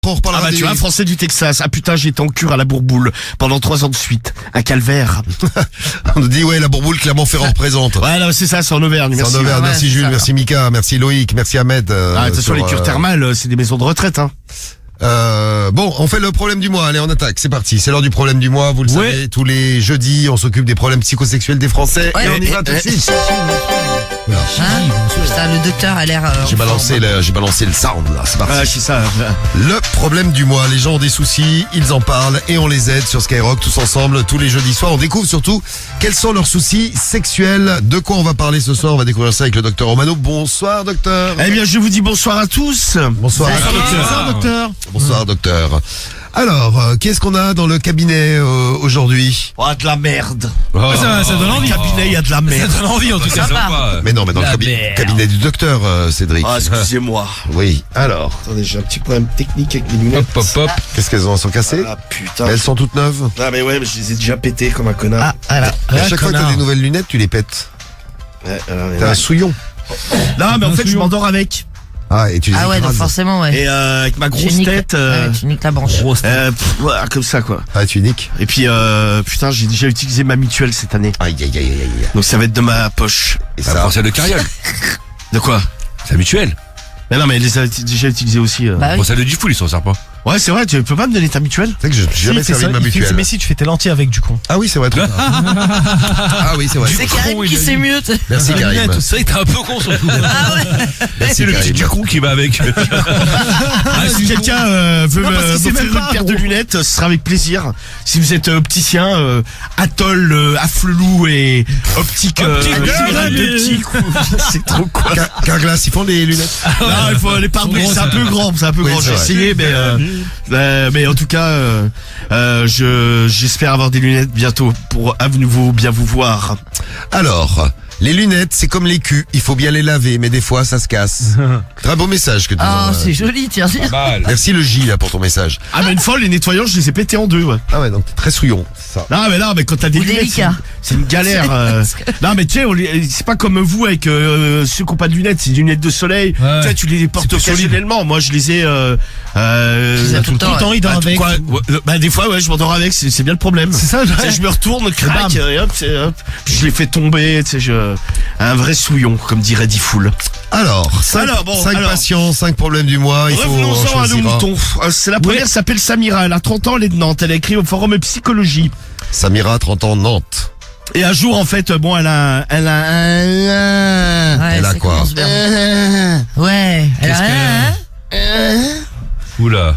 après on reparlera tu vois, Français du Texas. Ah putain, j'étais en cure à la Bourboule pendant 3 ans de suite. Un calvaire. On nous dit, ouais, la Bourboule, Clermont-Ferrand représente. Ouais, non, c'est ça, c'est en Auvergne. C'est Merci. en Auvergne. Ouais, Merci c'est Jules, ça. merci Mika, merci Loïc, merci Ahmed. De toute façon, les cures thermales, c'est des maisons de retraite, hein. Bon, on fait le problème du mois. Allez, on attaque. C'est parti. C'est l'heure du problème du mois. Vous le Ouais. savez, tous les jeudis, on s'occupe des problèmes psychosexuels des Français. Ouais. Et on y va tout de suite. Voilà. Hein Putain, le docteur a l'air... J'ai balancé le sound là. C'est parti. Ouais, c'est ça. Le problème du mois, les gens ont des soucis, ils en parlent et on les aide sur Skyrock tous ensemble tous les jeudis soirs. On découvre surtout quels sont leurs soucis sexuels. De quoi on va parler ce soir? On va découvrir ça avec le docteur Romano. Bonsoir docteur. Eh bien, je vous dis bonsoir à tous. Bonsoir. Bonsoir, docteur. Bonsoir docteur. Alors, qu'est-ce qu'on a dans le cabinet aujourd'hui? Oh, de la merde. Ça donne envie. Au cabinet, il y a de la Ça merde. donne envie en tout cas. Sympa. Mais non, mais dans le La cabinet merde. du docteur Cédric. Ah, excusez-moi. Oui. Alors, Attendez, j'ai un petit problème technique avec les lunettes. Hop. qu'est-ce qu'elles ont? Elles sont cassées? Ah putain. Elles sont toutes neuves? Ah mais ouais, mais je les ai déjà pétées comme un connard. Voilà. Et à chaque fois que t'as des nouvelles lunettes, tu les pètes. Ouais, alors, T'as un souillon. Non, mais en fait, je m'endors avec. Ah, et tu les Ah ouais, donc écrases. forcément, ouais. Et avec ma Tu grosse niques- tête. ouais, tu niques la branche. Ouais, comme ça, quoi. Ah, tu niques. Et puis, putain, j'ai déjà utilisé ma mutuelle cette année. Aïe, aïe, aïe, aïe, aïe. Donc ça va être de ma poche. Et Ça, ça, c'est le carriole. De quoi? C'est mutuel. Mais non, mais elle les a déjà utilisées aussi. Bah oui. Bon, ça le dit fou, il s'en sert pas. Ouais, c'est vrai, tu peux pas me donner ta mutuelle? c'est que je n'ai jamais servi de ma mutuelle. Mais si, tu fais tes lentilles avec du con. Ah oui, c'est vrai. trop tard. Ah oui, c'est vrai. C'est Karim qui sait mieux. Merci Karim. C'est vrai que t'es un peu con surtout. Ah ouais. Merci C'est le petit Karim. du con qui va avec. Ah, si quelqu'un veut Non, parce qu'il sait m'offrir même pas, une paire de gros. lunettes, ce sera avec plaisir. Si vous êtes opticien, Atoll, Afflelou et Optique d'optique, c'est trop quoi. Carglass, ils font des lunettes. Non, il faut les pare-brise, c'est un peu grand, c'est un peu Oui, grand. c'est J'ai vrai. essayé, mais en tout cas, j'espère avoir des lunettes bientôt pour à nouveau bien vous voir. Alors, les lunettes, c'est comme les culs. Il faut bien les laver, mais des fois, ça se casse. Très beau message que tu Oh, nous c'est joli, tiens. Mal. Merci le J, là, pour ton message. Ah, mais une fois, les nettoyants, je les ai pétés en deux, ouais. Ah ouais, donc t'es très souillon, c'est ça. Non, mais quand t'as des Ou lunettes, délicat. c'est une galère. Non, mais tu sais, c'est pas comme vous avec ceux qui ont pas de lunettes, c'est des lunettes de soleil. Ouais. Tu sais, tu les portes plus solide. occasionnellement. Moi, je les ai. les as tout le temps, il dort bah, avec. bah, des fois, ouais, je m'endors avec. C'est bien le problème. C'est ça, Tu sais, ouais. je me retourne, crac, bam. et hop, hop, puis je les fais tomber. Tu sais, un vrai souillon, comme dirait Diffoul. Alors, 5 alors. patients, 5 problèmes du mois. Il faut en Revenons-en à nos choisir un. moutons. C'est la première, s'appelle Samira. Elle a 30 ans, elle est de Nantes. Elle a écrit au forum Psychologie. Samira, 30 ans, Nantes. Et un jour, en fait, bon, elle a Ouais, Elle a ça quoi commence bien. Ouais. Elle a rien, hein Oula.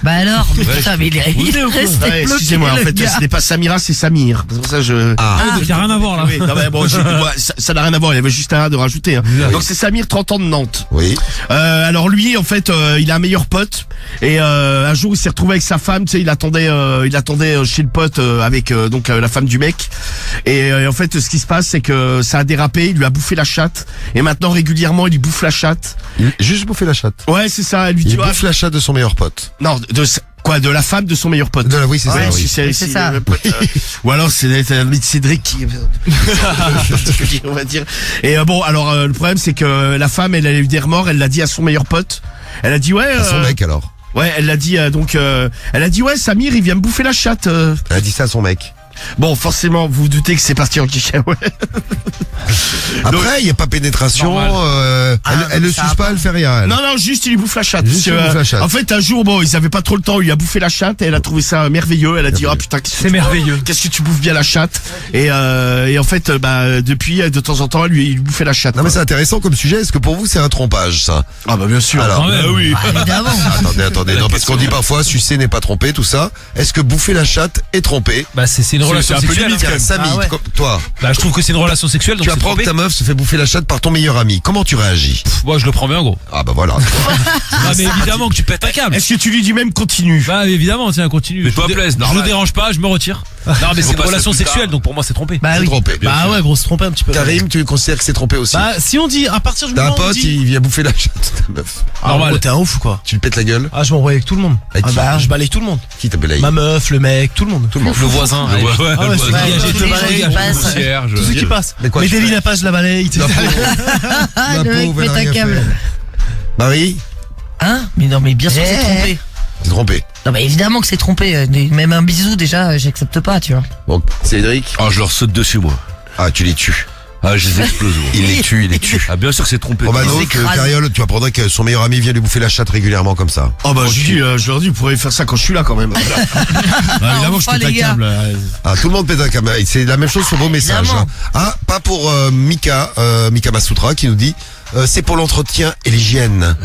Bah alors, putain, mais il est resté Ouais, bloqué, excusez-moi, en le fait, gars. ce n'est pas Samira, c'est Samir. C'est pour ça que je. Ah, Il y a rien à voir là. Oui, non, mais bon, ça n'a rien à voir, il y avait juste un de rajouter. Hein. Donc c'est Samir, 30 ans de Nantes. oui. Alors lui, en fait, il a un meilleur pote. Et un jour, il s'est retrouvé avec sa femme. Tu sais, il attendait chez le pote avec donc la femme du mec. Et en fait, ce qui se passe, c'est que ça a dérapé. Il lui a bouffé la chatte. Et maintenant, régulièrement, il lui bouffe la chatte. Il juste bouffé la chatte. Ouais, c'est ça. Elle lui dit Il bouffe la chatte de son meilleur pote. non, de la femme de son meilleur pote. Oui, c'est Ouais, ça, oui. c'est ça. le pote, ou alors c'est Cédric qui on va dire. Et bon, alors le problème c'est que la femme, elle a eu des remords, elle l'a dit à son meilleur pote. Elle a dit ouais. À son mec, alors. Ouais, elle l'a dit elle a dit ouais, Samir, il vient me bouffer la chatte. Elle a dit ça à son mec. Bon, forcément, vous vous doutez que c'est parti en cacahuète. Après, il n'y a pas pénétration. Elle le ça suce va pas, elle fait rien. Elle. Non, juste il lui bouffe la chatte. Juste, il lui bouffe la chatte. En fait, un jour, bon, ils avaient pas trop le temps, il lui a bouffé la chatte et elle a trouvé ça merveilleux. Elle a dit, oh putain, C'est merveilleux. qu'est-ce que tu bouffes bien la chatte. Et en fait, depuis, de temps en temps, il lui bouffait la chatte. Non, mais quoi. c'est intéressant comme sujet. Est-ce que pour vous, c'est un trompage, ça? Ah bah bien sûr. Alors, bah oui. Bah, évidemment. Attendez. Non, parce qu'on dit parfois, sucer n'est pas tromper, tout ça. Est-ce que bouffer la chatte est tromper? Bah, c'est une relation un peu sexuelle. limite, hein. Tiens, Samy, Ah ouais. toi, Bah, je trouve que c'est une relation sexuelle, donc tu c'est apprends que trompé. ta meuf se fait bouffer la chatte par ton meilleur ami. Comment tu réagis? Moi, je le prends bien, gros. Ah bah voilà. Ah, mais évidemment que tu pètes un câble. Est-ce que tu lui dis même continue? Bah, évidemment, tiens, continue. Fais-toi plaisir, Je le normal. dérange pas, je me retire. Non, mais c'est une passer relation plus sexuelle, tard. donc pour moi, c'est trompé. Bah C'est oui. trompé. Bah ouais, gros, se tromper un petit peu. Karim, tu considères que c'est trompé aussi? Bah, si on dit, à partir du T'as un moment où on pote, dit... il vient bouffer la chatte de ta meuf. Normal. T'es un ouf ou quoi? Tu lui pètes la gueule? Ah, je m'embrouille avec tout le monde. Avec qui? Je balaye tout le monde. Qui t'a balayé? Ma meuf, le mec, tout le monde. Tout le monde. Le voisin. allez. Ouais, Ah ouais, le c'est voisin. vrai. Dégagez, Tous les jours, il dégagez. passe. Concierge. Tout ce qui passe. Mais quoi, Mais tu Deline fais n'a pas, je la balaye. La pauvre. Ah, La le mec pauvre, elle pète a un rien câble. fait. Marie? Hein? Mais non, mais bien sûr que c'est trompé. C'est trompé. Non, mais évidemment que c'est trompé. Même un bisou, déjà, j'accepte pas, tu vois. Bon, Cédric. Ah, je leur saute dessus, moi. Ah, tu les tues. Ah, je les explose, moi. Il les tue. Ah, bien sûr que c'est trompé. Romano, Il que s'écrase. Cariole, tu apprendrais que son meilleur ami vient lui bouffer la chatte régulièrement comme ça. Oh bah je leur dis, vous pourrez faire ça quand je suis là quand même. Évidemment que je enfin, pète un les gars. câble. Ah, tout le monde pète un câble. C'est la même chose sur vos messages. Évidemment. Ah, pas pour Mika Masutra qui nous dit c'est pour l'entretien et l'hygiène.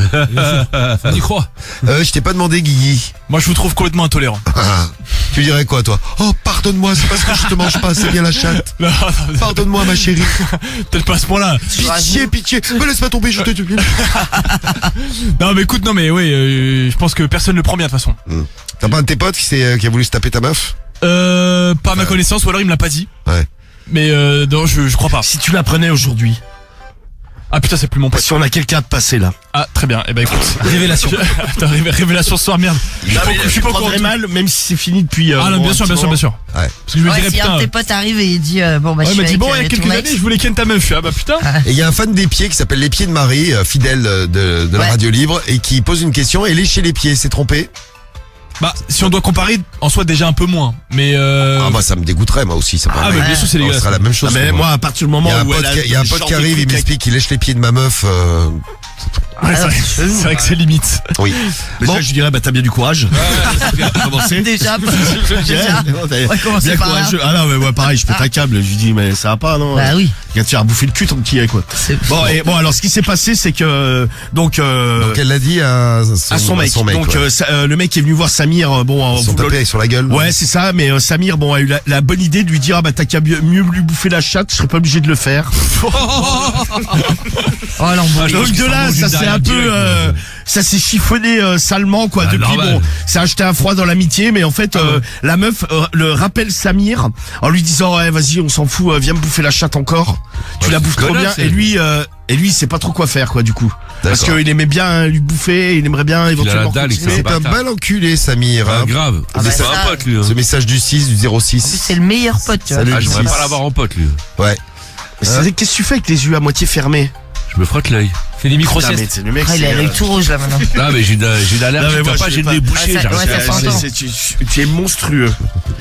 On y croit. Je t'ai pas demandé, Guigui. Moi, je vous trouve complètement intolérant. Ah, tu dirais quoi, toi? Oh, pardonne-moi, c'est parce que je te mange pas assez bien la chatte. Non, non, Pardonne-moi, ma chérie. peut-être pas à ce point-là. Pitié. Me laisse pas tomber, je te tue. Non, mais écoute, non, mais oui, je pense que personne ne le prend bien de toute façon. T'as pas un de tes potes qui a voulu se taper ta meuf? Pas à ma connaissance, ou alors il me l'a pas dit. Ouais. Mais non, je crois pas. Si tu l'apprenais aujourd'hui, Ah putain, c'est plus mon pote. si on a quelqu'un de passé là. Ah, très bien. Eh ben écoute. Révélation. Putain, révélation ce soir, merde. Je suis pas au courant. mal, même si c'est fini depuis. Ah non, bien sûr. Ouais. Parce que je me Ouais, dirais si un putain. de tes potes arrive et il dit bon bah Ouais, je il m'a suis dit avec bon, il y a quelques ton années, ex. je voulais ken ta meuf. Ah bah putain. Et il y a un fan des pieds qui s'appelle Les Pieds de Marie, fidèle de la Ouais. radio libre, et qui pose une question. Et lécher les pieds, c'est trompé? Bah, si on doit comparer, en soi déjà un peu moins. Mais Ah, moi, ça me dégoûterait, moi aussi. Ça ah, paraît. mais bien sûr, c'est Ce dégueulasse. sera la même chose. mais pour moi, à partir du il moment y a un où pote, elle a il y a un pote genre qui des arrive, il trucs m'explique qu'il lèche les pieds de ma meuf. Ouais, c'est vrai que c'est limite. Oui. Mais Bon. ça, je dirais, bah t'as bien du courage. Commencer. Déjà, déjà. Ouais, Ouais, commencer bien par là. courageux. Ah non, mais moi pareil, je pète un câble. Je lui dis, mais ça va pas, non? Bah oui. Viens te faire bouffer le cul, ton petit, quoi. C'est- Bon, alors, ce qui s'est passé, c'est que, donc Elle l'a dit à son mec. Donc, ouais. le mec est venu voir Samir, bon, en Ils sont voulant- tapés sur la gueule. Ouais, c'est ça, mais Samir, bon, a eu la bonne idée de lui dire, ah bah t'as qu'à mieux lui bouffer la chatte, je serais pas obligé de le faire. Oh l'embrouille. Donc de là, ça c'est un peu, ça s'est chiffonné salement quoi. Ah, Depuis normal. bon, ça a acheté un froid dans l'amitié, mais en fait la meuf le rappelle Samir en lui disant ouais vas-y on s'en fout, viens me bouffer la chatte encore. Tu Ouais, la c'est bouffes trop bien. connasse, Et lui il sait pas trop quoi faire quoi du coup. Parce D'accord. qu'il aimait bien lui bouffer, il aimerait bien éventuellement dalle, il continuer. C'est un bâtard. bel enculé, Samir. Ah, hein. grave. Ah, Mais bah, c'est ça- un pote, lui. Hein. Ce message du 6, du En plus, 06. c'est le meilleur pote, tu vois. Salut. Ah, je voudrais Six. pas l'avoir en pote, lui. Ouais. Qu'est-ce que tu fais avec les yeux à moitié fermés? Je me frotte l'œil. Fais des Putain, micro-siestes. mais c'est- le mec Ah, il a c'est, l'œil tout rouge là maintenant. Non, mais j'ai une allergie. Non, mais moi, T'as pas, je j'ai sais le nez pas. bouché. Ah, ça- j'arrive ouais, pas ça à- fait un temps. tu es monstrueux.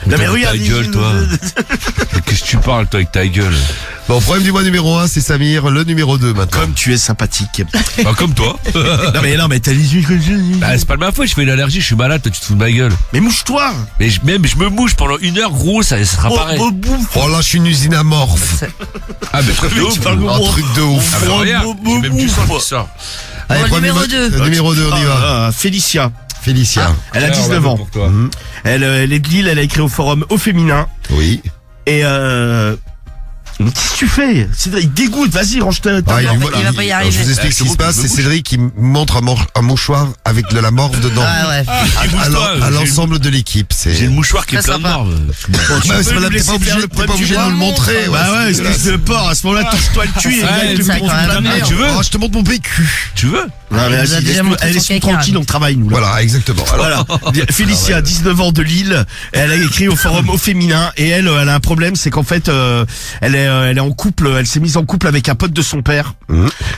Non mais regarde, ta gueule, toi. Qu'est-ce que tu parles, toi, avec ta gueule? Bon, problème du mois numéro 1, c'est Samir. Le numéro 2 maintenant. comme tu es sympathique. Bah, comme toi. non mais t'as les yeux comme ça. Bah, c'est pas de ma faute, je fais une allergie, je suis malade, toi, tu te fous de ma gueule. Mais mouche-toi. Mais je me mouche pendant 1 heure, gros, ça sera pareil. Oh là, je suis une usine amorphe. Ah, mais truc de ouf. Un truc de ouf. Ah, mais regarde, j'ai même du sang qui sort. Allez, Bon, premier numéro 2. Numéro 2, on y va. Félicia. Félicia. Elle a 19 ans. Elle est de Lille, elle a écrit au forum Au Féminin. Oui. Et mais qu'est-ce que tu fais? Cédric, dégoûte, vas-y, range ta Ah, il va pas y alors, arriver. je vous explique ce qui se passe. je me C'est bouge. Cédric qui montre un mouchoir avec de la morve dedans. Ah ouais. À l'ensemble de l'équipe. C'est. J'ai le mouchoir qui est Très plein de sympa. morve. Bah, c'est pas là, lui t'es laisser pas obligé, faire le t'es pas premier obligé de tour. nous le montrer. Bah ouais, espèce de porc, à ce moment-là, touche-toi le cul et Ouais, avec le ça, micro quand sous même. la merde. Tu veux? Oh, je te montre mon PQ. Tu veux? Ouais, Il nous a vas-y, déjà laisse-nous- montré son laisse-nous caca. tranquille, on travaille, nous, là. Voilà, exactement. Alors, Voilà. Félicia, 19 ans de Lille. Elle a écrit au forum Au Féminin et elle a un problème, c'est qu'en fait, elle est en couple, elle s'est mise en couple avec un pote de son père.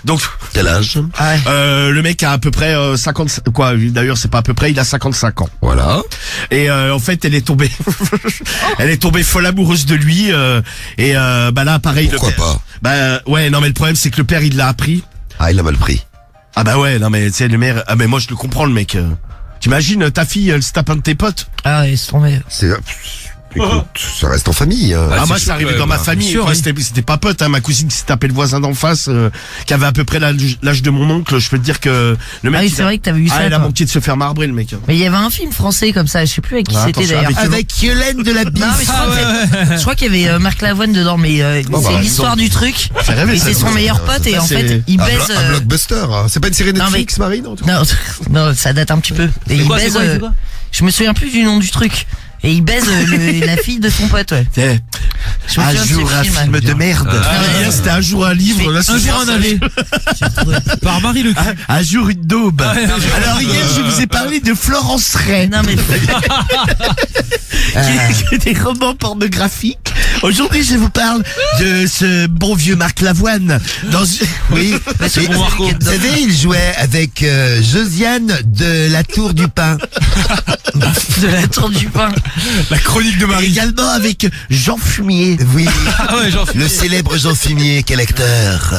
Donc, quel âge? Ah ouais. le mec a à peu près 50, quoi, d'ailleurs, c'est pas à peu près, il a 55 ans. Voilà. Et en fait, elle est tombée, elle est tombée folle amoureuse de lui. Bah là, pareil. Pourquoi le père, pas? Bah ouais, non mais le problème, c'est que le père, il l'a appris. Ah, il a mal pris. Ah bah ouais, non mais tu sais, le maire, ah mais moi je le comprends, le mec. T'imagines, ta fille, elle se tape un de tes potes. Ah ouais, c'est tombé. C'est. Écoute, ça reste en famille. hein. Ah, c'est moi, sûr c'est arrivé que, dans ma bah, famille. sûr, Quoi, oui. c'était pas pote, hein. Ma cousine qui s'est tapé le voisin d'en face, qui avait à peu près l'âge de mon oncle. Je peux te dire que le mec. Ah oui, il c'est a- vrai que t'avais vu Ah, ça. il a toi. manqué de se faire marbrer, le mec. Mais il y avait un film français comme ça, je sais plus avec qui Ah, c'était attention, d'ailleurs. avec- Yolaine de la Non, mais je crois qu'il y avait Marc Lavoine dedans, mais bah, c'est l'histoire du truc. fait rêver, Et ça, c'est son ça, meilleur pote et ça, en c'est- fait, il Un, baise. un blockbuster. hein. C'est pas une série Non, Netflix, Marine, en tout cas. Non, non, ça date un petit peu. Et il quoi, baise. c'est quoi Je me souviens plus du nom du truc. Et il baise la fille de son pote, ouais. Eh, Je me Un souviens de jour ce un film de merde. ouais. Hier, c'était un jour un livre. Là, Un jour un navet. Par Marie Le Cul. Un jour une daube. Alors hier, je vous ai parlé de Florence Ray. Non mais Qui est des romans pornographiques. Aujourd'hui, je vous parle de ce bon vieux Marc Lavoine. Oui, c'est Et- bon, Marco. vous savez, il jouait avec Josiane de la Tour du Pin. de la tour du pain. La chronique de Et Marie. également avec Jean Fumier. Oui, Ah ouais, genre. le célèbre Jean Fumier, quel acteur.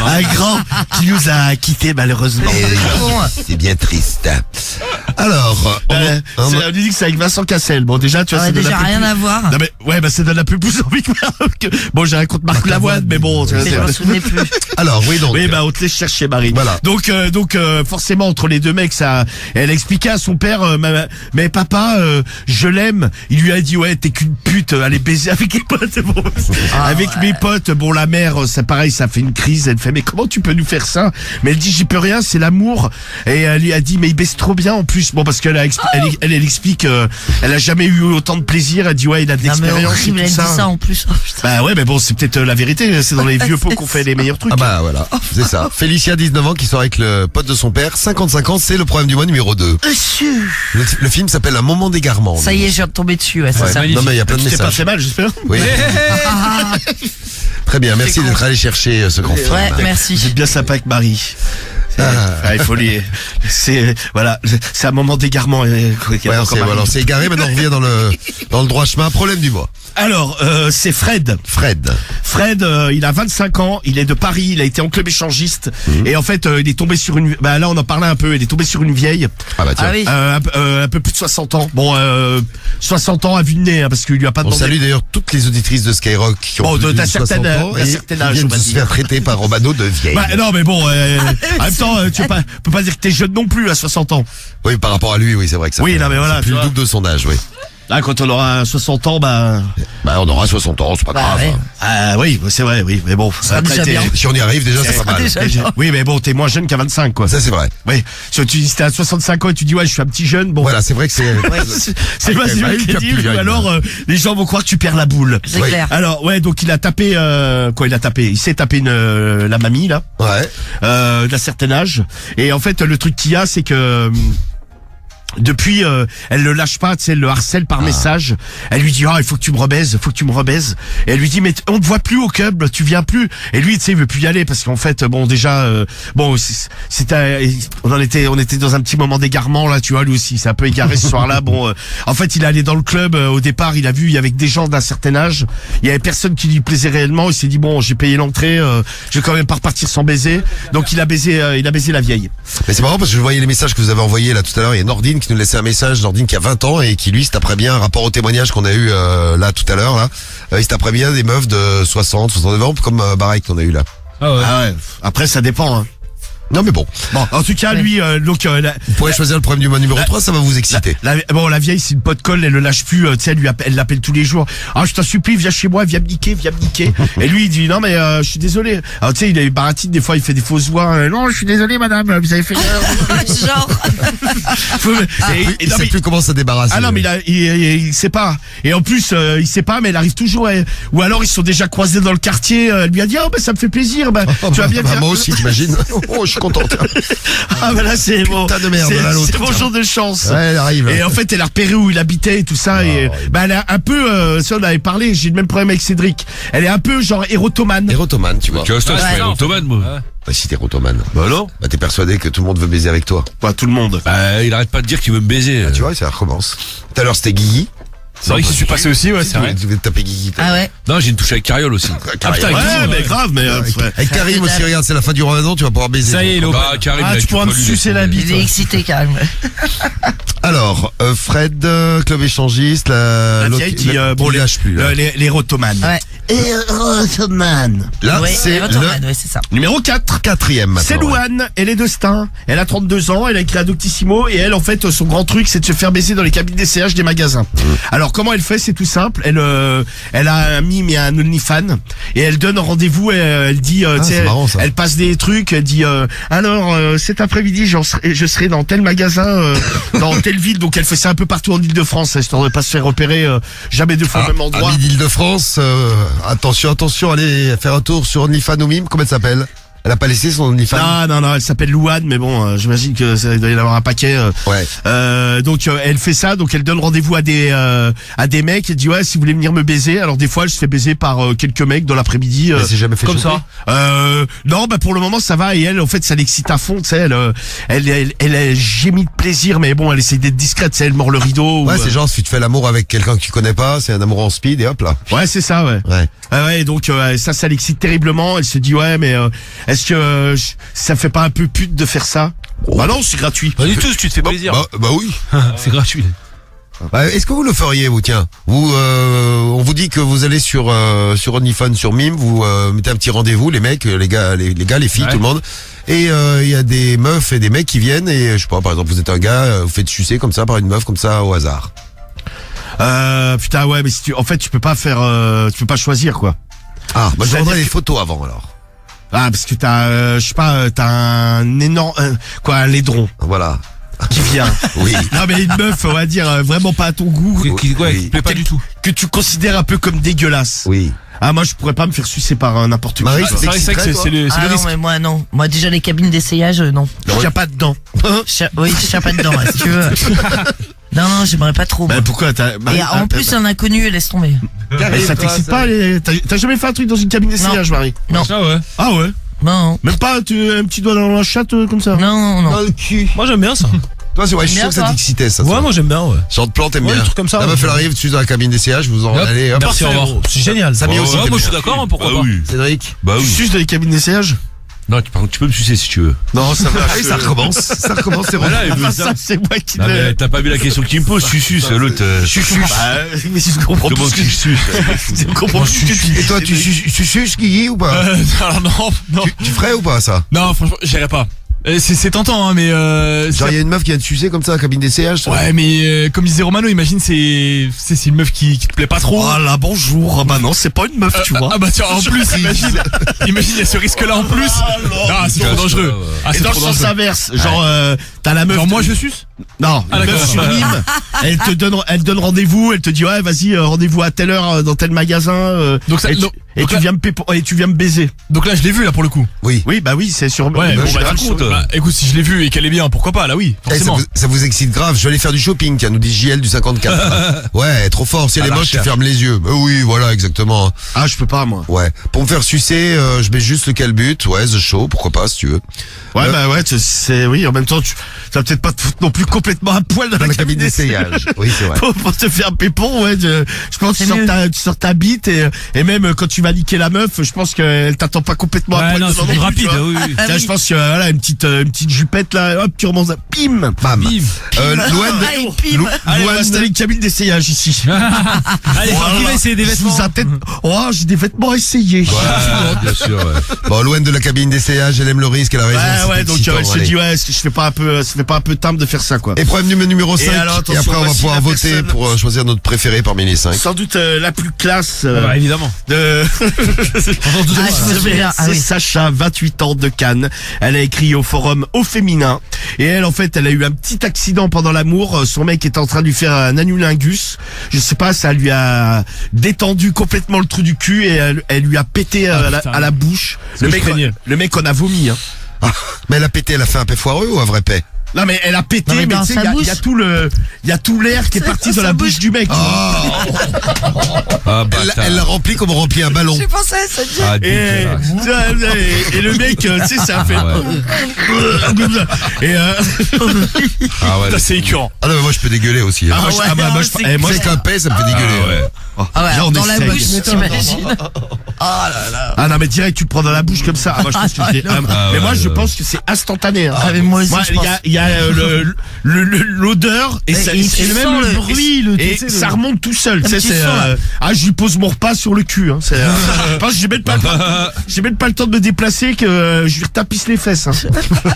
Un grand qui nous a quittés malheureusement. Bon, C'est bien triste. Alors, on On dit que c'est avec Vincent Cassel. Bon, déjà, tu vois, ouais, ça donne déjà un peu rien plus- à voir. Non mais ouais, bah ça donne un peu plus envie que bon, j'ai rien contre Marc Lavoine, mais bon. Mais je m'en souvenais plus. alors oui donc. Oui, bah on te laisse chercher Marie. Voilà. Donc forcément entre les deux mecs, ça, elle expliquait à son père, mais papa, je l'aime. Il lui a dit ouais, t'es qu'une pute, allez baiser avec les potes. Bon, avec ouais. mes potes, bon la mère, c'est pareil, ça fait une crise. Elle fait mais comment tu peux nous faire ça? Mais elle dit j'y peux rien, c'est l'amour. Et elle lui a dit mais il baisse trop bien en plus. Bon parce qu'elle a elle explique, elle a jamais eu autant de plaisir. Elle dit ouais, il a de Non mais l'expérience et horrible, tout elle dit ça. ça en plus. Oh, putain. Bah ouais, mais bon, c'est peut-être la vérité. C'est dans les vieux pots qu'on fait les meilleurs trucs. Ah bah voilà, c'est ça. Félicia, 19 ans, qui sort avec le pote de son père. 55 ans, c'est le problème du mois numéro 2. Le film s'appelle Un moment d'égarement. Ça y est, je viens de tomber dessus, ouais, c'est Ouais. ça. Non mais il y a plein de Tu t'es pas messages. fait mal, j'espère. Oui. Très bien, merci d'être allé chercher ce grand film. Ouais, merci. Vous êtes bien sympa avec Marie. Il faut c'est voilà, c'est un moment d'égarement. Ouais, on s'est égaré, maintenant on revient dans le droit chemin. Problème du mois. Alors, c'est Fred. Fred. Fred, il a 25 ans, il est de Paris, il a été en club échangiste et en fait, il est tombé sur une. Bah là, on en parlait un peu. Il est tombé sur une vieille, Ah bah tiens. Ah oui. un peu plus de 60 ans. Bon, 60 ans à vue de nez, hein, parce qu'il lui a pas On demandé. salue d'ailleurs toutes les auditrices de Skyrock qui ont Bon, plus d'un de 60 certain- ans d'un et certain qui âge, viennent on va de se dire. faire traiter par Romano de vieille. Bah non, mais bon, en même temps, tu peux pas dire que t'es jeune non plus à 60 ans. Oui, par rapport à lui, oui, c'est vrai que ça Oui, fait- non, mais voilà, c'est plus tu le vois. double de son âge, oui. Là, quand on aura 60 ans, bah Bah, on aura 60 ans, c'est pas Bah, grave. ouais. hein. ah oui, c'est vrai, oui, mais bon, sera après, déjà t'es- bien. Si on y arrive, déjà, c'est pas mal. déjà bien. Oui, mais bon, t'es moins jeune qu'à 25, quoi. Ça, c'est vrai. Oui, si tu dis t'es à 65 ans et tu dis ouais, je suis un petit jeune, bon. Voilà, c'est vrai que c'est... C'est pas si bah, il y a plus crédible, jeune. ou alors les gens vont croire que tu perds la boule. C'est Oui. clair. Alors ouais, donc il a tapé il s'est tapé la mamie là, Ouais. d'un certain âge. Et en fait, le truc qu'il y a, c'est que depuis, elle le lâche pas, tu sais, elle le harcèle par message. Elle lui dit, il faut que tu me rebaises, faut que tu me rebaises. Et elle lui dit, mais on te voit plus au club, tu viens plus. Et lui, tu sais, il veut plus y aller parce qu'en fait, bon, déjà, on était dans un petit moment d'égarement là, tu vois, lui aussi, c'est un peu égaré ce soir-là. Bon, en fait, il est allé dans le club. Au départ, il a vu, il y avait que des gens d'un certain âge. Il y avait personne qui lui plaisait réellement. Il s'est dit, bon, j'ai payé l'entrée, je vais quand même pas repartir sans baiser. Donc, il a baisé la vieille. Mais c'est marrant parce que je voyais les messages que vous avez envoyés là tout à l'heure. Il y a Nordine qui nous laissait un message, Nordine qui a 20 ans et qui lui se taperait bien, un rapport au témoignage qu'on a eu là tout à l'heure là. Il se taperait bien des meufs de 60, 69 ans comme Barack qu'on a eu là. Ah ouais. Ah ouais. Après, ça dépend. Hein. Non mais bon, Bon, en tout cas, lui, donc, vous pourrez choisir le problème du mois numéro 3, ça va vous exciter. la vieille, c'est une pote colle, elle le lâche plus, tu sais, elle l'appelle tous les jours. Ah, je t'en supplie, viens chez moi, viens me niquer. Et lui, il dit, non, mais, je suis désolé. Alors, tu sais, il a eu baratine, des fois, il fait des fausses voix. Non, je suis désolé, madame, vous avez fait. Genre, Il sait plus comment se débarrasser. Ah non, mais il sait pas. Et en plus, il sait pas, mais elle arrive toujours. Ou alors, ils sont déjà croisés dans le quartier. Elle lui a dit, ça me fait plaisir. Tu vas bien Bah, dire. moi aussi, t'imagines. Oh, je suis content. Ah, bah là, c'est bon. Putain de merde, C'est- là, l'autre. C'est mon jour de chance. Ouais, elle arrive. Et en fait, elle a repéré où il habitait et tout ça. Et elle a un peu, ça on avait parlé, j'ai le même problème avec Cédric. Elle est un peu genre érotomane. Érotomane, tu vois. Tu vois, je suis Ouais. pas érotomane, moi. Bah si t'es érotomane. Bah non. Bah t'es persuadé que tout le monde veut baiser avec toi. Pas tout le monde. Bah, il arrête pas de dire qu'il veut me baiser. Tu vois, ça recommence. Tout à l'heure c'était Guigui. C'est vrai que je suis passé aussi, ouais, c'est vrai. Tu veux te taper Guigui. toi. ah ouais. Non, j'ai une touche avec Carriole aussi. Ah putain, avec tout le Ouais, monde, mais ouais. grave, mais Avec Karim aussi, regarde, c'est la fin du Ramadan, tu vas pouvoir baiser. Ça y est, il est au Bah, Karim, Ah, il a tu pourras me pas lu, sucer laisse la tomber. bite. Il est excité quand même. Alors, Fred, club échangiste, La l'autre- vieille qui, il bon, lâche plus. là. les rotomanes. Ouais. Rothman. Là, Ouais, c'est Rothman, le ouais, c'est ça. Numéro 4. quatrième maintenant. C'est Louane, elle est de Stein, elle a 32 ans, elle a écrit à Doctissimo et elle en fait son grand truc c'est de se faire baiser dans les cabines d'essayage des magasins. Alors comment elle fait? C'est tout simple, elle a un mime et un OnlyFans et elle donne rendez-vous et elle dit tu sais, c'est marrant, ça. elle passe des trucs, elle dit alors cet après-midi je serai dans tel magasin dans telle ville, donc elle fait ça un peu partout en Île-de-France histoire de pas se faire repérer jamais deux fois au même endroit. Amis d'Île-de-France, attention, allez faire un tour sur OnlyFans ou Mime, comment elle s'appelle? Elle a pas laissé son OnlyFans? Non, elle s'appelle Louane, mais bon, j'imagine que ça doit y en avoir un paquet. Ouais. Donc elle fait ça, donc elle donne rendez-vous à des mecs, elle dit ouais si vous voulez venir me baiser. Alors des fois elle se fait baiser par quelques mecs dans l'après-midi. Elle s'est jamais fait Comme choper. ça. Non, bah pour le moment ça va et elle en fait ça l'excite à fond, tu sais, elle gémit de plaisir, mais bon elle essaie d'être discrète, tu sais, elle mord le rideau. Ouais, ou, c'est genre si tu fais l'amour avec quelqu'un que tu connais pas, c'est un amour en speed et hop là. Ouais, c'est ça, ouais. Ouais. Ouais, donc ça l'excite terriblement. Elle se dit ouais, mais est-ce que ça fait pas un peu pute de faire ça? Bah non, c'est gratuit. Pas du tout, tu te fais plaisir. Bah oui. C'est gratuit. Bah, est-ce que vous le feriez, vous, tiens? Vous, on vous dit que vous allez sur OnlyFans, sur Mime, vous mettez un petit rendez-vous, les mecs, les gars, les filles, Ouais. tout le monde. Et il y a des meufs et des mecs qui viennent et je sais pas, par exemple, vous êtes un gars, vous faites sucer comme ça par une meuf comme ça au hasard. Putain ouais, mais si tu peux pas faire, tu peux pas choisir quoi. Ah, moi je C'est-à-dire voudrais les que- photos avant alors. Ah parce que t'as, je sais pas, t'as un énorme, un laidron Voilà. qui vient. Oui. Non mais une meuf, on va dire vraiment pas à ton goût, Qui te plaît pas du tout. que tu considères un peu comme dégueulasse. Oui. Ah moi je pourrais pas me faire sucer par n'importe qui. Marie, quoi. C'est vrai que t'exciterais, c'est le Ah non, risque. mais moi non. Moi déjà les cabines d'essayage, non. Je tiens pas dedans. Oui, je tiens pas dedans, si tu veux. Non, j'aimerais pas trop. Bah moi. pourquoi t'as, Et en plus un inconnu, laisse tomber. mais ça t'excite pas t'as jamais fait un truc dans une cabine d'essayage, Marie? Non. Ah ouais. Ah ouais. Non, Même pas un petit doigt dans la chatte comme ça. non. Dans le cul. Moi j'aime bien ça. Toi, c'est ouais, je suis Bien, sûr que ça toi t'excitait, ça. Ouais, moi j'aime bien, ouais. Genre de plan, t'aimes Ouais, bien. des trucs comme ça, La ouais. meuf, elle arrive, tu es dans la cabine d'essayage, vous en allez, hop. Merci, au revoir. C'est génial. Samy aussi, Ouais, t'aimes moi je suis bien. d'accord, hein, pourquoi Bah pas. oui. Cédric. Bah Tu oui. suces dans les cabines d'essayage? Non, tu peux me sucer si tu veux. Non, ça va. Ah oui, ça recommence, c'est bon. Voilà, il veut Ah, ça. ça, c'est moi qui Non, le... mais t'as pas vu la question qu'il me pose, tu suces, l'autre. Bah, mais si je comprends Comment plus tu suces? Je comprends plus ce que tu dis. Et toi, tu suces, Guigui, ou pas? Alors non. Tu ferais ou pas, ça? Non, franchement, j'irai pas. C'est tentant, hein, mais Genre, il y a une meuf qui vient te sucer comme ça, à la cabine d'essayage, ça? ouais, mais comme disait Romano, imagine c'est une meuf qui te plaît pas trop. Oh là, bonjour. Ah bah non, c'est pas une meuf, tu vois. Ah bah tiens, en plus, imagine il y a ce risque-là en plus. Ah, c'est trop dangereux. Ah, Et c'est dans le trop sens dangereux. inverse, genre t'as la meuf. Genre moi je suce. Non, Ah, une d'accord. meuf sur Mime, elle donne rendez-vous, elle te dit ouais vas-y rendez-vous à telle heure dans tel magasin. Donc ça- et tu, donc- et donc tu là- viens me baiser. Donc là je l'ai vu là pour le coup. Oui. Oui bah oui c'est sur. Ouais, bah, bon, je bah, raconte. bah, écoute, si je l'ai vu et qu'elle est bien, pourquoi pas là oui, Eh, ça, forcément. ça vous excite grave. Je vais aller faire du shopping, tiens, nous dit JL du 54. Ouais, trop fort. Si elle À est la moche, tu recherche. fermes les yeux. Oui, voilà, exactement. Ah je peux pas moi. Ouais. Pour me faire sucer, je mets juste le calbut. Ouais, The Show, pourquoi pas, si tu veux. Ouais bah ouais c'est oui en même temps tu vas peut-être pas te foutre non plus complètement à poil dans Dans la cabine d'essayage. Oui, c'est vrai. pour te faire pépon ouais je pense que C'est mieux. tu sors ta bite et même quand tu vas niquer la meuf je pense qu'elle t'attend pas complètement à Ouais, poil non, dedans c'est plus non plus, rapide, tu vois. oui, oui. Tiens, je pense que voilà une petite jupette là hop tu remontes pim Bam. Bim. Louane, Ah, et pim. allez on va Louane- installer une cabine d'essayage ici. Allez, qui va essayer des Je vêtements. vous attends. Oh j'ai des vêtements à essayer. Ouais, bien sûr, ouais. Bon, Louane de la cabine d'essayage, elle aime le risque, elle a raison. c'est Ouais donc excitant, elle se allez. dit ouais est-ce que je fais pas un peu ça fait pas un peu timbre de faire ça quoi. Et problème numéro 5. alors, Et attention, après, on va voici pouvoir la voter personne. pour choisir notre préféré parmi les 5. Sans doute la plus classe Bah, évidemment. de Ah, je me souviens. Ah c'est oui. Sacha, 28 ans de Cannes. Elle a écrit au forum Au Féminin. Et elle, en fait, elle a eu un petit accident pendant l'amour. Son mec était en train de lui faire un anulingus. Je sais pas, ça lui a détendu complètement le trou du cul et elle lui a pété putain. à la bouche. que je craignais. Le mec en a vomi. Hein. Mais elle a pété, elle a fait un paix foireux ou un vrai paix? Non mais elle a pété, Non, mais mais dans tu sais, sa il y bouche. y a tout l'air qui est parti Dans dans sa la bouche du mec. tu vois. Ah, Elle bâtard. l'a rempli comme on remplit un ballon. J'ai pensé à ça. Ah, Et, dégueulasse. et le mec, tu sais, ça a fait. Et Ah ouais. Ça c'est écurant. Ah non, mais moi je peux dégueuler aussi. Hein. moi, je- ouais, bah, moi, non, je- c'est moi, C'est qu'un paix, ça me fait dégueuler. Ah ouais. Ah ouais, Là, on dans la essaye. bouche, t'imagines. Ah là là. Ah non mais direct tu le prends dans la bouche comme ça. Ah, moi je pense que c'est Ah, non. mais moi je pense que c'est instantané. Hein. Ah, mais moi aussi, je il y pense. a l'odeur et, ça, Et et tu le sens même le bruit, tu sais, ça remonte tout seul. Tu sais, tu c'est sens, là. je lui pose mon repas sur le cul. Hein, je pense que j'ai même pas le temps de me déplacer que je lui retapisse les fesses. Hein.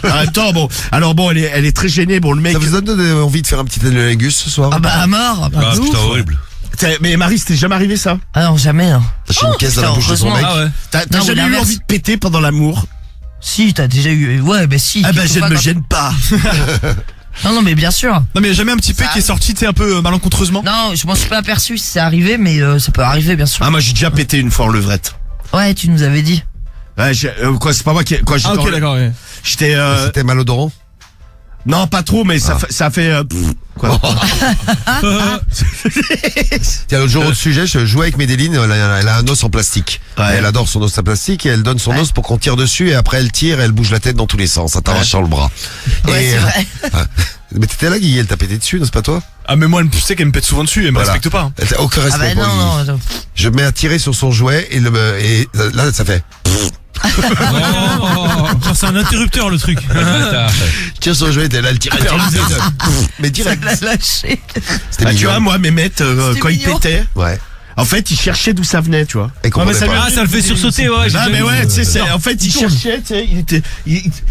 Attends, bon, alors bon, elle est très gênée. Bon, le mec. Ça vous donne envie de faire un petit anulingus ce soir? Ah bah à mort. Ah, de putain, ouf. horrible. Mais Marie, c'était jamais arrivé ça? Ah non, jamais. Hein. T'as une caisse dans la putain, bouche de son mec? heureusement. Ah ouais. T'as Non, ou jamais eu l'inverse. envie de péter pendant l'amour? Si, t'as déjà eu. Ouais, bah si. Ah bah je ne quelquefois, me quand- gêne pas. Non, mais bien sûr. Non mais y a jamais un petit peu Ça qui est sorti, tu sais, un peu malencontreusement. Non, je m'en suis pas aperçu si c'est arrivé, mais ça peut arriver, bien sûr. Ah moi j'ai déjà pété une fois en levrette. Ouais, tu nous avais dit. Ouais, quoi, c'est pas moi qui. Quoi, j'étais Ah ok en- d'accord. Ouais. J'étais. C'était malodorant? Non, pas trop, mais ça a fait. Quoi. Tiens, l'autre jour, autre sujet, je jouais avec Médéline, elle a un os en plastique. Ouais. Elle adore son os en plastique et elle donne son os pour qu'on tire dessus et après elle tire et elle bouge la tête dans tous les sens, en t'arrachant le bras. Ouais, Et, c'est vrai. mais t'étais là, Guy, elle t'a pété dessus, non, c'est pas toi? Ah mais moi tu sais qu'elle me pète souvent dessus, elle me Voilà. respecte pas. Hein. Elle t'a aucun Ah respect bah pour non, Guy. non. Je me mets à tirer sur son jouet et là, ça fait. C'est un interrupteur le truc. Tiens son jouet, t'es là, elle tire. Mais direct. Ça l'a lâché. C'était Ah, tu mignon. vois, moi, mes maîtres, C'était quand ils mignon. pétaient, Ouais. en fait, ils cherchaient d'où ça venait, tu vois. Et comprenait pas. Ah ça le fait sursauter, ouais. Ah, mais ouais, tu sais, en fait, ils cherchaient, tu sais, il était,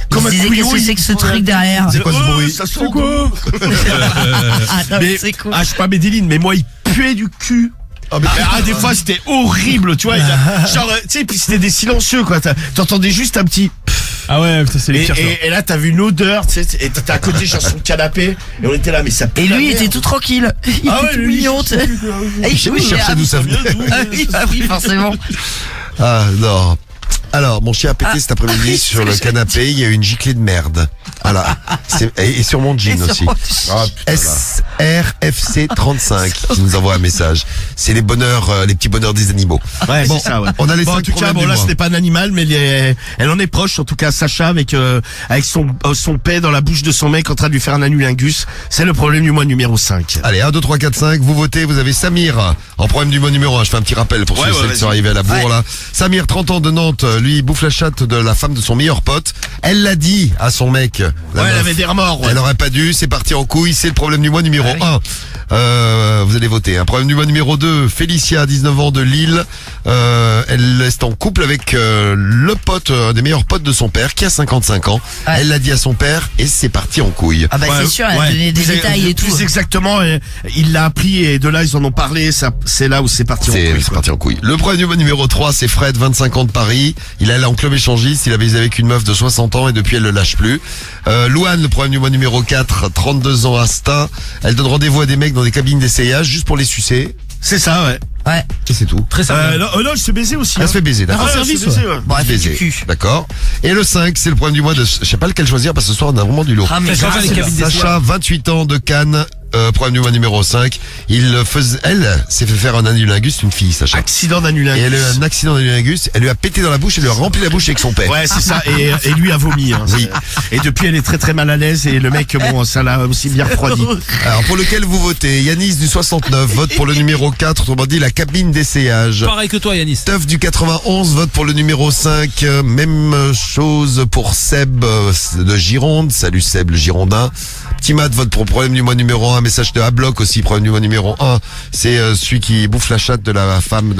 comme Il un se disait, couillon. qu'est-ce que c'est que ce truc derrière? C'est quoi ce bruit? Ça sent quoi? Ah non, Mais, c'est cool. je suis pas Médéline, mais moi, il puait du cul. Des fois, c'était horrible, tu vois. Genre, tu sais, puis c'était des silencieux, quoi. T'entendais juste un petit. Ah ouais, putain c'est les pires. Et là, t'as vu une odeur, tu sais, et t'étais à côté sur son canapé, et on était là, mais ça pue Et la lui, il merde. était tout tranquille. Il Ah était ouais, tout lui, mignon, tu sais. Et il Il cherchait d'où ça venait. Ah oui, forcément. Ah, non. Alors, mon chien a pété cet après-midi sur le canapé, il y a eu une giclée de merde. Voilà. Et sur mon jean Et sur aussi. mon jean. SRFC35 qui nous envoie un message. C'est les bonheurs, les petits bonheurs des animaux. Ouais, Bon, c'est ça, ouais. on a les Bon, en 5 tout cas, problèmes bon, du là, mois. c'était pas un animal, mais elle en est proche. En tout cas, Sacha, avec son paix dans la bouche de son mec en train de lui faire un anulingus. C'est le problème du mois numéro 5. Allez, 1, 2, 3, 4, 5, vous votez, vous avez Samir en problème du mois numéro 1. Je fais un petit rappel pour Ouais, ceux ouais, qui sont vas-y. arrivés à la bourre Ouais. là. Samir, 30 ans de Nantes, lui, il bouffe la chatte de la femme de son meilleur pote. Elle l'a dit à son mec. La Ouais, elle meuf. avait des remords. Ouais. Elle aurait pas dû, c'est parti en couille, c'est le problème du mois numéro 1. Vous allez voter. Un problème du mois numéro 2, Félicia, 19 ans de Lille. Elle est en couple avec le pote, un des meilleurs potes de son père, qui a 55 ans. Ouais. Elle l'a dit à son père et c'est parti en couille. Ah bah c'est sûr, elle a donné des Plus- détails et tout. Plus exactement, il l'a appris et de là, ils en ont parlé. Ça, c'est là où c'est parti en couille. C'est quoi. parti en couille. Le problème du mois numéro 3, c'est Fred, 25 ans de Paris. Il allait en club échangiste, il avait baisé avec une meuf de 60 ans et depuis elle le lâche plus. Louane, le problème du mois numéro 4, 32 ans à Stein. Elle donne rendez-vous à des mecs dans des cabines d'essayage juste pour les sucer. C'est ça, ouais. Ouais. Et c'est tout. Très Non, je suis baisé aussi. Elle se fait baiser, d'accord. Ah, service, ouais. Bon, elle fait du Baiser, cul. d'accord. Et le 5, c'est le problème du mois de... Je sais pas lequel choisir parce que ce soir on a vraiment du lourd. Ah mais Ça va, les cabines Sacha, 28 ans de Cannes, problème du mois numéro 5. Elle s'est fait faire un anulingus, une fille, Sacha. Accident Et d'anulingus. elle a eu un accident d'anulingus, elle lui a pété dans la bouche, elle lui a rempli la bouche avec son pet. Ouais, c'est ça. Et lui a vomi. Hein, Oui. Et depuis, elle est très très mal à l'aise. Et le mec, bon, ça l'a aussi bien refroidi. Alors pour lequel vous votez? Yanis du 69 vote pour le numéro 4, autrement dit la cabine d'essayage. Pareil que toi Yanis. Teuf du 91 vote pour le numéro 5. Même chose pour Seb de Gironde. Salut Seb le Girondin. Petit Matt vote pour le problème du mois numéro 1. Message de A-Block aussi, problème du mois numéro 1. C'est celui qui bouffe la chatte de la femme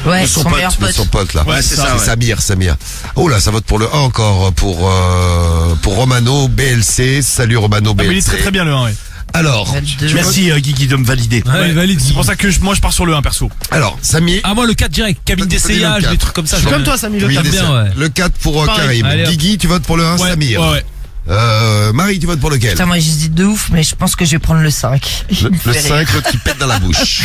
ouais, de son son pote, meilleur de pote. son pote là. Ouais, c'est ça, ouais. Samir. Oh là, ça vote pour le 1 encore pour Romano BLC. Salut Romano Ah, mais il est BLC. très très bien le 1 ouais. Alors, Merci Guigui de me valider. Ouais, valide. C'est pour ça que moi je pars sur le 1 perso. alors Samir. Ah moi le 4 direct, cabine Toi, tu connais d'essayage, le des 4. trucs comme ça. Je suis j'aime comme bien. toi, Samy, le Oui, J'aime des- bien, ouais. Le 4 pour Pareil. Karim. Allez, hop. Guigui, tu votes pour le 1, Ouais, Samir. ouais. Marie, tu votes pour lequel? Putain, moi j'hésite de ouf, mais je pense que je vais prendre le 5. Il me Le fait rire. 5, l'autre qui pète dans la bouche.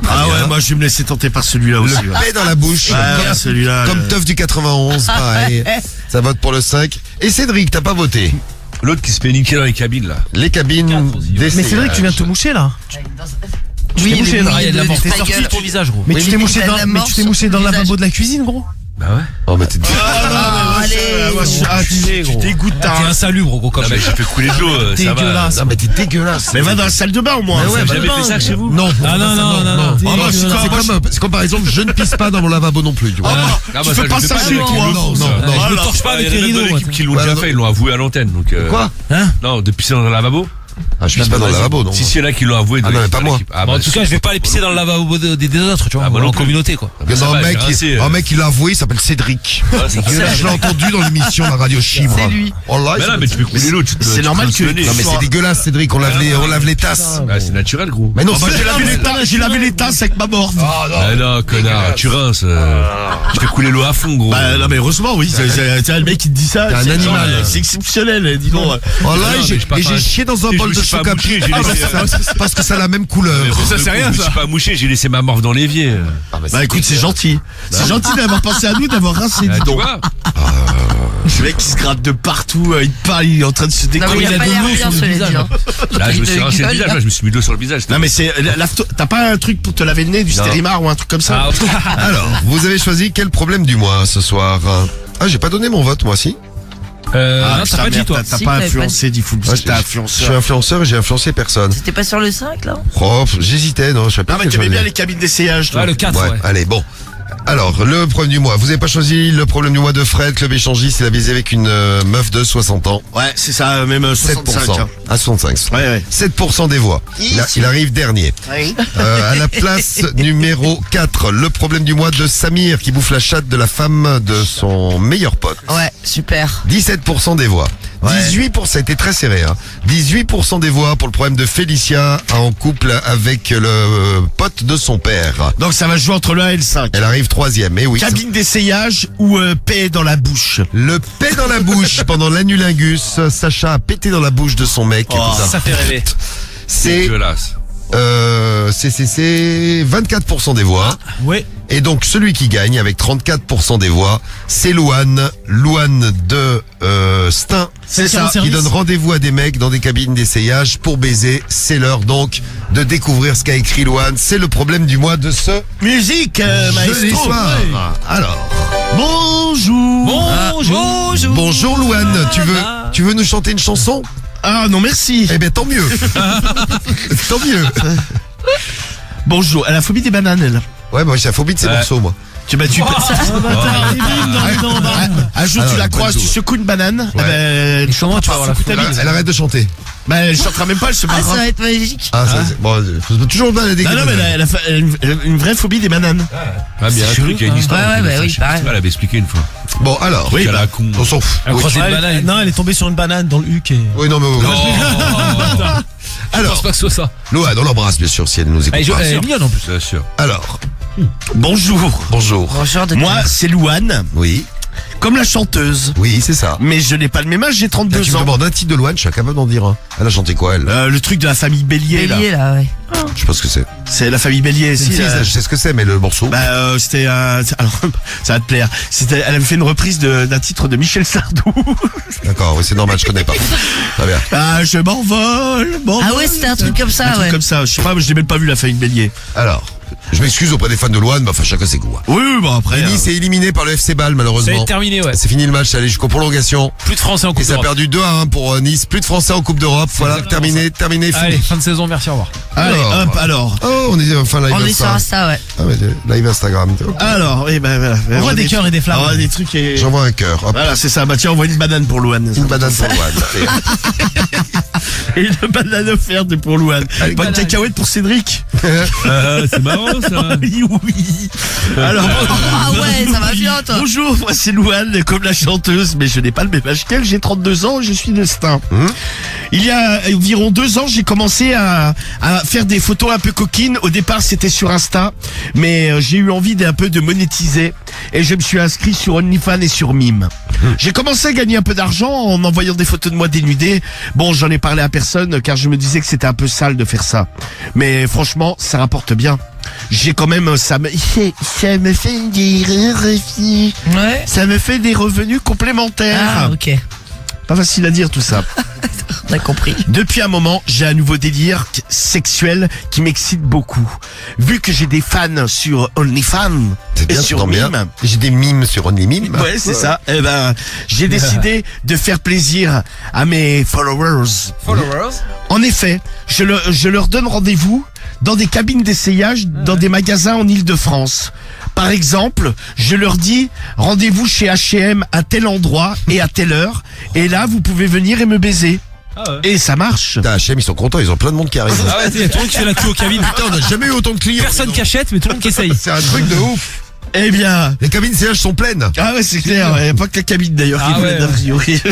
Ah ouais, moi je vais me laisser tenter par celui-là aussi. Le ouais. pète dans la bouche. Ouais, celui-là. Comme Teuf du 91, pareil. Ça vote pour le 5. Et Cédric, t'as pas voté. L'autre qui se fait niquer dans les cabines, là. Les cabines d'essayage. Mais c'est vrai que tu viens de te moucher là. Oui, t'es mouché, oui, là. Il y a de la de morse ta partout gueule. sur ton visage gros. Mais Oui, tu t'es mais mouché t'as dans, de la mais morse tu t'es mouché dans le sur ton lavabo visage. de la cuisine, gros. Bah ouais. Oh, mais t'es Ah, tu dégoûtes, T'es insalubre, gros, comme Non, mais j'ai fait couler de l'eau, ça va. Dégueulasse. Non, mais t'es dégueulasse. Mais va dans la salle de bain au moins. Vous avez jamais fait ça chez vous? Non, Ah non, non, non, non. Ah, moi, c'est comme par exemple, je ne pisse pas dans mon lavabo non plus, tu vois. Ah, Tu bah, fais je pas fais ça chez avec toi. les Non, autres, non, ça. non. Je me torche pas avec Il y les en a rideaux, de moi. l'équipe qui l'ont Ouais, déjà non. fait, ils l'ont avoué à l'antenne. Donc, Quoi? Non, de pisser dans le lavabo? Ah, je pisse pas dans le lavabo, non. Si, si, il y en a qui l'ont avoué. Ah, non, mais pas moi. Bon, en tout cas, je vais pas aller pisser dans le lavabo des autres, tu vois. Ah, moi en non plus. communauté, quoi. Non, un mec, il l'a avoué, il s'appelle Cédric. Je l'ai entendu dans l'émission La Radio Chibre. C'est lui. En live. Mais là, mais tu peux couler l'eau. C'est normal que. Non, mais c'est dégueulasse, Cédric, on lave les tasses. Ah, c'est naturel, gros. Mais non, Oh, bah, j'ai lavé les tasses avec ma morve. Ah non, connard, tu rinces. Tu fais couler l'eau à fond, gros. Bah non mais heureusement oui, le mec qui te dit ça, T'es un c'est animal. genre, c'est exceptionnel, dis donc. En live, mais j'ai pas et j'ai fait- chié dans un Je bol me de suis pas choc à mouché, pied. j'ai laissé- Parce que ça a la même couleur. Ça, c'est rien, Je me ça. suis pas mouché, j'ai laissé ma morve dans l'évier. Bah écoute, c'est gentil. C'est gentil d'avoir pensé à nous, d'avoir rincé, dis Tu donc. vois? Ce mec qui se gratte de partout, il parle, il est en train de se Non, mais décoller. il a pas l'air bien, cela dit. hein. Là, je me suis De rincé le gueule, visage, là. là, je me suis mis de l'eau sur le visage. Non mais c'est, t'as pas un truc pour te laver le nez, du stérimar ou un truc comme ça? Alors, vous avez choisi quel problème du mois ce soir? Ah, j'ai pas donné mon vote, moi, si. Non, t'as putain, pas dit, merde, toi. T'as Si, pas t'avais influencé, dis fou, Ouais, t'es je suis influenceur. influenceur et j'ai influencé personne. C'était pas sur le 5, là? Oh, j'hésitais, non, je sais pas. Non mais t'aimais bien les cabines d'essayage, toi. Ouais, le 4, Ouais, ouais. allez, bon. Alors, le problème du mois. Vous avez pas choisi le problème du mois de Fred, club échangiste, il a baisé avec une meuf de 60 ans. Ouais, c'est ça, même 65. 7%. hein. À 65. Ouais. 7% des voix. Il arrive dernier. À la place numéro 4, le problème du mois de Samir qui bouffe la chatte de la femme de son meilleur pote. Ouais, super. 17% des voix. 18%, ça a été très serré, hein. 18% des voix pour le problème de Félicia en couple avec le pote de son père. Donc ça va jouer entre le 1 et le 5. Elle arrive troisième, et oui. Cabine d'essayage ou paix dans la bouche. Le paix dans la bouche pendant l'anulingus. Sacha a pété dans la bouche de son mec. Oh, Putain. Ça fait rêver. C'est Dégueulasse. c'est 24% des voix. Ouais. Et donc celui qui gagne avec 34% des voix, c'est Louane de Stein, C'est ça. qui donne rendez-vous à des mecs dans des cabines d'essayage pour baiser. C'est l'heure donc de découvrir ce qu'a écrit Louane. C'est le problème du mois de ce Musique, jeudi maestro. soir. Alors, Bonjour. Bonjour. bonjour Louane, tu veux nous chanter une chanson? Ah non, merci. Eh ben tant mieux. Tant mieux. Bonjour. Elle a phobie des bananes, elle. Ouais, moi j'ai la phobie de ces morceaux, moi. Tu m'as tu un jour tu Alors, la croises, bonjour. tu secoues une banane, Ouais. elle Comment tu vas avoir la secoue ta phobie bite. Elle arrête de chanter. Bah elle chantera même pas, elle se Ah, ça barrera. va être magique. Ah, ça, c'est- bon, faut toujours balader. Non, non, mais elle a une vraie phobie des bananes. Ah, mais il y a un truc, il y a une histoire. Ouais, bah oui, Je sais pareil. pas, elle avait expliqué une fois. Bon, alors. Oui, Qu'elle bah, a con. On s'en fout. Elle Oui. croise une banane. Non, elle est tombée sur une banane dans le huc et... Oui, non, mais. Je Alors, pense pas que ce soit ça. Louane, on l'embrasse, bien sûr, si elle nous écoute. pas. Elle est mignonne en plus. Bien sûr. Alors, Bonjour. bonjour. Bonjour, docteur. Moi, c'est Louane, Oui, comme la chanteuse. oui, c'est ça. Mais je n'ai pas le même âge, j'ai Là, 32 tu me ans. demandes un titre de Louane, je suis incapable d'en dire un. Elle a chanté quoi, elle? Le truc de la famille Bélier, là. Bélier, là, ouais. Je sais pas ce que c'est. C'est la famille Bélier. Si, je sais ce que c'est, mais le morceau. C'était alors ça va te plaire. Elle avait fait une reprise d'un titre de Michel Sardou. D'accord, oui, c'est normal, je connais pas. Très bien. Ah, je m'envole. Ah ouais, c'était un truc comme Un ça, truc ouais. comme ça. Je sais pas, je n'ai même pas vu la famille Bélier. Alors, je m'excuse auprès des fans de Louane, mais enfin, chacun ses goûts. Hein. Oui, bon après. Nice est éliminé par le FC Bâle, Ça malheureusement. est terminé, ouais. C'est fini le match, c'est allé jusqu'aux prolongations. Plus de Français en Et Coupe ça a d'Europe. perdu 2-1 pour Nice. Plus de Français en Coupe d'Europe. Voilà, exactement terminé, fini. Allez, fin de saison, merci, au revoir. Allez, hop, alors. Oh, on est enfin live On est sur Insta. Insta, ouais. Ah, mais live Instagram. Ok. Alors, oui, ben voilà. On voit des cœurs et des flammes. On voit des trucs et... J'envoie un cœur. Hop. Voilà, c'est ça. Bah tiens, on voit une banane pour Louane. Une banane pour Louane. Et une banane offerte pour Louane. Pas de banane. cacahuète pour Cédric. C'est marrant, ça. Oui, oui. Alors, Ah ouais, ça va bien, toi. bonjour, moi c'est Louane, comme la chanteuse, mais je n'ai pas le même âge qu'elle, j'ai 32 ans, je suis de Stein. Il y a environ 2 ans, j'ai commencé à faire des photos un peu coquines. Au départ, c'était sur Insta, mais j'ai eu envie d'un peu de monétiser et je me suis inscrit sur OnlyFans et sur Mime. J'ai commencé à gagner un peu d'argent en envoyant des photos de moi dénudé. Bon, j'en ai parlé à personne car je me disais que c'était un peu sale de faire ça. Mais franchement, ça rapporte bien. J'ai quand même, ça me fait des revenus. Ouais. Ça me fait des revenus complémentaires. Ah, ok. Pas facile à dire tout ça. On a compris. Depuis un moment, j'ai un nouveau délire sexuel qui m'excite beaucoup. Vu que j'ai des fans sur OnlyFans C'est et bien, sur t'entends bien. Mime. J'ai des mimes sur OnlyMime. Ouais, c'est ça. Eh ben, j'ai décidé de faire plaisir à mes followers. En effet, je leur donne rendez-vous dans des cabines d'essayage, dans des magasins en Île-de-France. Par exemple, je leur dis rendez-vous chez H&M à tel endroit et à telle heure, et là vous pouvez venir et me baiser. Et ça marche. Putain, H&M, ils sont contents, ils ont plein de monde qui arrive. Ah ouais, il y a tout le monde qui fait la queue aux cabines. Putain, on n'a jamais eu autant de clients. Personne qui achète, mais tout le monde qui essaye. C'est un truc de ouf. Eh bien, Les cabines CH sont pleines. ah ouais, c'est clair, il n'y a pas que la cabine d'ailleurs qui Ah est ouais, pleine, a priori.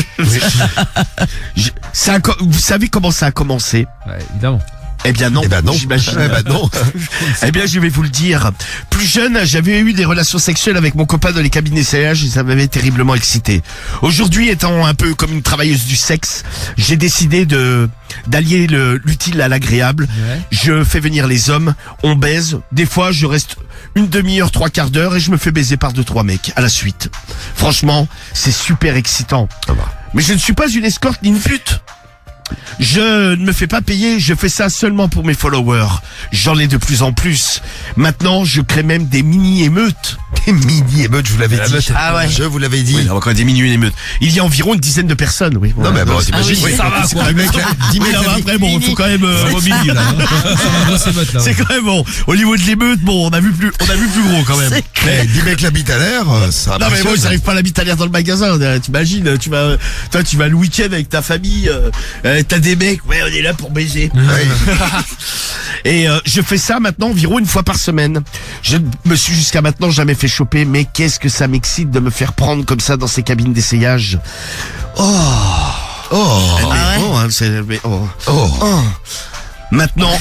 Vous savez comment ça a commencé? Ouais, évidemment. Eh bien non, Eh ben non. j'imagine. Eh ben non. Eh bien, je vais vous le dire. Plus jeune, j'avais eu des relations sexuelles avec mon copain dans les cabines d'essayage et ça m'avait terriblement excité. Aujourd'hui, étant un peu comme une travailleuse du sexe, j'ai décidé d'allier l'utile à l'agréable. Ouais. Je fais venir les hommes, on baise. Des fois, je reste une demi-heure, 3/4 d'heure et je me fais baiser par 2-3 mecs à la suite. Franchement, c'est super excitant. Mais je ne suis pas une escorte ni une pute. Je ne me fais pas payer, je fais ça seulement pour mes followers. J'en ai de plus en plus. Maintenant, je crée même des mini-émeutes. Des mini-émeutes, je vous l'avais dit. Ah ouais. Je vous l'avais dit. Oui, il y a encore des mini-émeutes. Il y a environ une dizaine de personnes, oui. Non, mais bon, t'imagines. oui, ça va, c'est quoi. pas le mec, 10 Oui, mètres. là, après, bon, il faut quand même, Mobile, là. c'est quand même bon. Au niveau de l'émeute, bon, on a vu plus gros quand même. Eh, 10 mecs l'habitent à l'air, ça Non mais moi j'arrive pas à l'habiter à l'air dans le magasin. T'imagines, tu vas le week-end avec ta famille, t'as des mecs, ouais on est là pour baiser. Ouais. Et je fais ça maintenant environ une fois par semaine. Je me suis jusqu'à maintenant jamais fait choper, mais qu'est-ce que ça m'excite de me faire prendre comme ça dans ces cabines d'essayage. Oh. Mais bon, hein, Oh. Maintenant,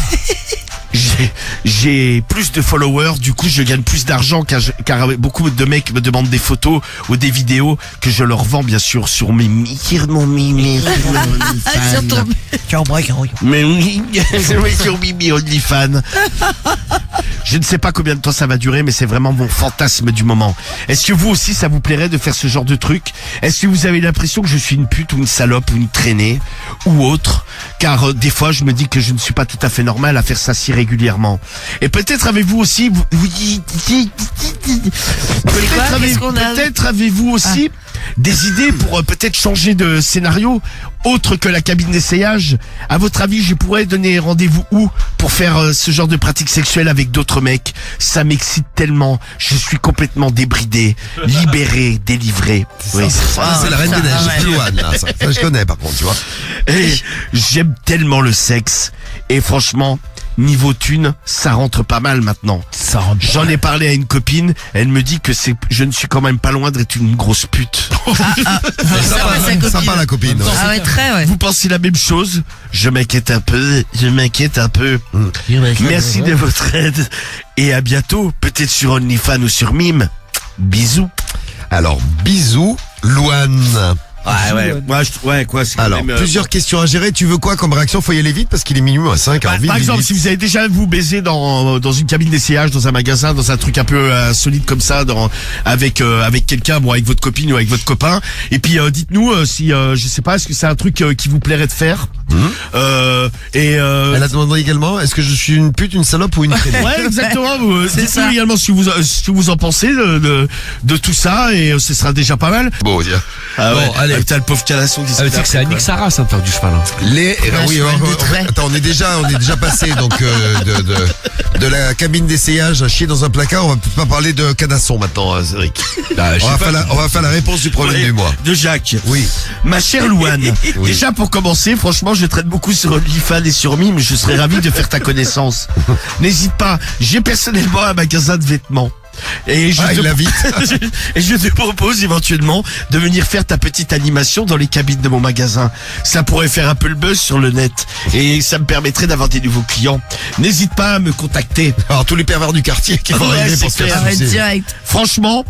j'ai plus de followers, du coup je gagne plus d'argent car beaucoup de mecs me demandent des photos ou des vidéos que je leur vends bien sûr sur mes Tu en break, hein, oui. mais oui, sur Mimi OnlyFans. Je ne sais pas combien de temps ça va durer, mais c'est vraiment mon fantasme du moment. Est-ce que vous aussi, ça vous plairait de faire ce genre de truc? Est-ce que vous avez l'impression que je suis une pute ou une salope ou une traînée ou autre? Car des fois, je me dis que je ne suis pas tout à fait normal à faire ça si régulièrement. Et peut-être avez-vous aussi... Peut-être avez-vous aussi des idées pour peut-être changer de scénario autre que la cabine d'essayage. À votre avis, je pourrais donner rendez-vous où pour faire ce genre de pratique sexuelle avec d'autres mecs? Ça m'excite tellement. Je suis complètement débridé, libéré, délivré. Oui, c'est ça. Ah, c'est la Reine des putain, Neiges, ah ouais. Plouane, là, ça. Ça, je connais par contre, tu vois. Et j'aime tellement le sexe. Et franchement, niveau thune, ça rentre pas mal maintenant. Ça rentre. J'en ai parlé à une copine, elle me dit que je ne suis quand même pas loin d'être une grosse pute. Sympa la copine. ouais. Ah ouais, très, ouais. Vous pensez la même chose? Je m'inquiète un peu, Merci de votre aide et à bientôt, peut-être sur OnlyFans ou sur Mime. Bisous. Alors, bisous, Louane. Ouais, quoi, c'est quand Alors, même, plusieurs questions à gérer. Tu veux quoi comme réaction? Faut y aller vite parce qu'il est minuit à 5. Alors, vite, par vite, exemple, vite. si vous avez déjà vous baisé dans une cabine d'essayage, dans un magasin, dans un truc un peu solide comme ça, avec quelqu'un, bon, avec votre copine ou avec votre copain, et puis dites-nous si je sais pas, est-ce que c'est un truc qui vous plairait de faire? Elle a demandé également, est-ce que je suis une pute, une salope ou une traînée? Ouais, exactement. C'est Dites-nous ça. également ce que vous en pensez de tout ça, et ce sera déjà pas mal. Bon, tiens. Ah Bon, allez. Putain, le pauvre Calasson qui Ah, mais tu sais que c'est Annick Sarah, ça, de faire du cheval. Hein. Les, oui, cheval de trait. attends, on est déjà passé donc de la cabine d'essayage à chier dans un placard. On va peut-être pas parler de cadasson maintenant, Cédric. Bah, je On sais va, pas. on va faire la réponse du problème Ouais, du mois. de Jacques. Oui. Ma chère Louane, Oui. déjà pour commencer, franchement, je traite beaucoup sur OnlyFans et sur Mime, je serais ravi de faire ta connaissance. N'hésite pas, j'ai personnellement un magasin de vêtements. Et je, Ah, il l'a vite. et je te propose éventuellement de venir faire ta petite animation dans les cabines de mon magasin. Ça pourrait faire un peu le buzz sur le net et ça me permettrait d'avoir des nouveaux clients. N'hésite pas à me contacter. Alors, tous les pervers du quartier qui vont Ouais, arriver pour c'est se faire clair. Arrête sucer. direct. Franchement,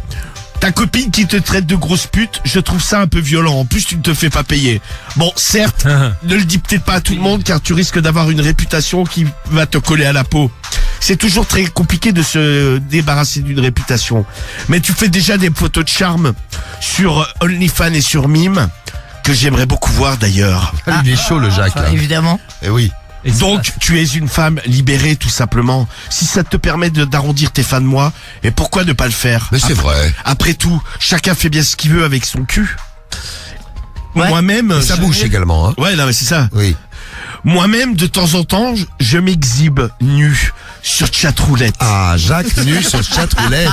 ta copine qui te traite de grosse pute, je trouve ça un peu violent. En plus, tu ne te fais pas payer. Bon, certes, ne le dis peut-être pas à tout le monde car tu risques d'avoir une réputation qui va te coller à la peau. C'est toujours très compliqué de se débarrasser d'une réputation. Mais tu fais déjà des photos de charme sur OnlyFans et sur Mime. que j'aimerais beaucoup voir d'ailleurs. Ah, il est chaud le Jacques. Là. Évidemment. Eh oui. Donc, tu es une femme libérée, tout simplement. Si ça te permet d'arrondir tes fins de mois, et pourquoi ne pas le faire? Mais c'est vrai. Après tout, chacun fait bien ce qu'il veut avec son cul. Ouais. Moi-même... Ça bouge également, hein. Ouais, non, mais c'est ça. Oui. Moi-même, de temps en temps, je m'exhibe nu sur chatroulette. Ah, Jacques nu sur chatroulette.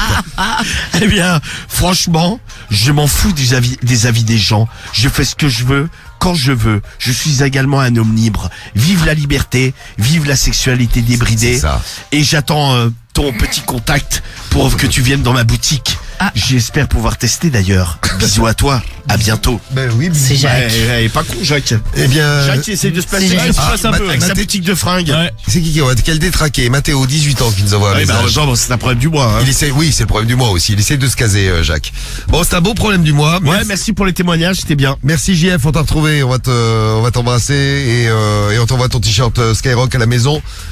Eh bien, franchement, je m'en fous des avis des gens. Je fais ce que je veux, quand je veux. Je suis également un homme libre. Vive la liberté, vive la sexualité débridée. C'est ça. Et j'attends ton petit contact pour que tu viennes dans ma boutique. Ah. J'espère pouvoir tester d'ailleurs. Bisous à toi, à bientôt. Ben oui. C'est Jacques. Ouais, pas con, Jacques. Eh bien, Jacques, il essaye de se placer. c'est Jacques. Il se place un peu avec sa Mathé- boutique de fringues. Ouais. c'est qui va quel détraqué? Mathéo, 18 ans, qui nous envoie un Ouais, bah, en même message. temps, bon, c'est un problème du mois. Hein. Il essaie, oui, c'est le problème du mois aussi. Il essaie de se caser, Jacques. Bon, c'est un beau problème du mois. Ouais, merci pour les témoignages, c'était bien. Merci JF, on t'a retrouvé. On va t'embrasser et on t'envoie ton t-shirt Skyrock à la maison.